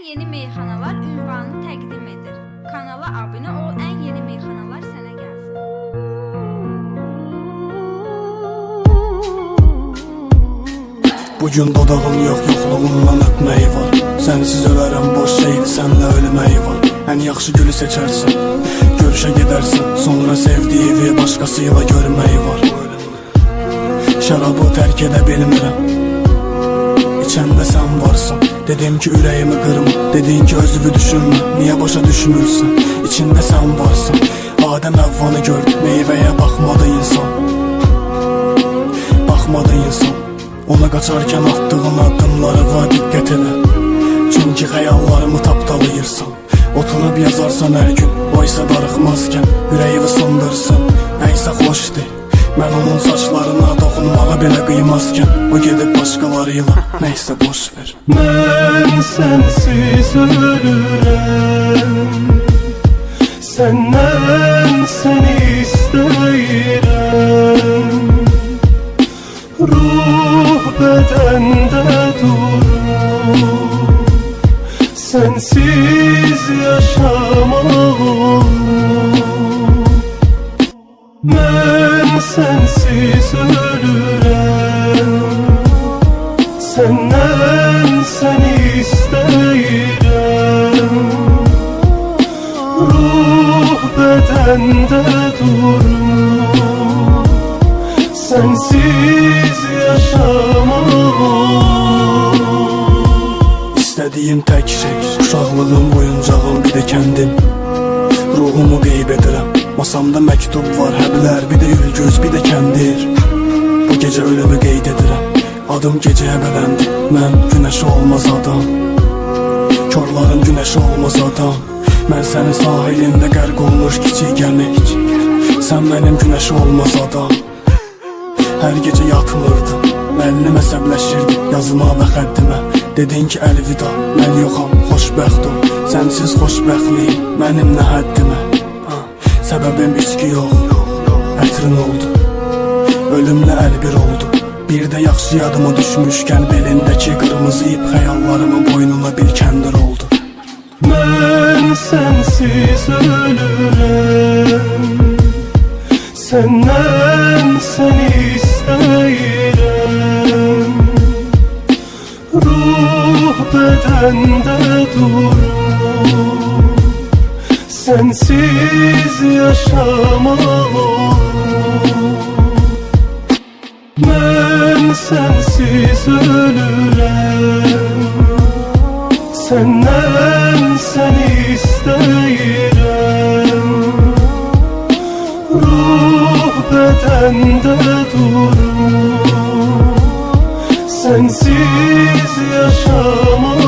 yeni meyxanalar ünvanını təqdim edir. Kanala abunə ol, ən yeni meyxanalar sənə gəlsin. Bugün dodağım yox, yoxluğundan öpməyi var. Sənsiz ölərəm, boş şeydir, sənlə ölməyi var. Ən yaxşı gülü seçərsən, görüşə gedərsən, sonra sevdiyi evi başqasıyla görməyi var. Şərabı tərk edə bilmirəm, İçəndə sən varsan. Dedim ki ürəyimi qırma, dedin ki özünü düşünmə. Niyə başa düşmürsən, içində sən varsan. Adəm Həvvanı gördü, meyvəyə baxmadı insan. Baxmadı insan. Ona qaçarkən attığın addımlara var, diqqət elə. Çünki xəyallarımı tapdalayırsan. Oturub yazarsan hər gün, o isə darıxmazkən ürəyimi sındırsın, nəysə xoş deyil. Mən onun saçlarına doxunmağa belə qıymazkən o gedib başqalarıyla, nəysə boş ver. Mən sənsiz ölürəm, səndən səni istəyirəm. Ruh bədəndə durur, sənsiz yaşamaq olur. Mən sənsiz ölürəm, səndən səni istəyirəm. Ruh bədəndə durur, sənsiz yaşamaq olur. İstədiyim tək şey, uşaqlığım, oyuncağım, bir də kəndim. Ruhumu qeyb edirəm, masamda məktub var, həblər, bir də ülgöz, bir də kəndir. Bu gecə ölümü qeyd edirəm, adım gecəyə bələndi. Mən günəşi olmaz adam, körların günəşi olmaz adam. Mən sənin sahilində qərq olmuş kiçik gəmi, sən mənim günəşi olmaz adam. Hər gecə yatmırdım, müəllim əsəbləşirdi yazıma və xəddimə. Dedin ki əlvida, mən yoxam, xoşbəxt ol. Sənsiz xoşbəxtliyin mənim nə həddimə. Səbəbim içki yox, ətrin oldu, ölümlə əlbir oldu. Bir də yaxşı yadıma düşmüşkən belindəki qırmızı ip xəyallarımın boynuna bir kəndir oldu. Mən sənsiz ölürəm, səndən səni istəyirəm. Ruh bədəndə durur, sənsiz yaşamaq olur. Mən sənsiz ölürəm, səndən səni istəyirəm. Ruh bədəndə durur, sənsiz yaşamaq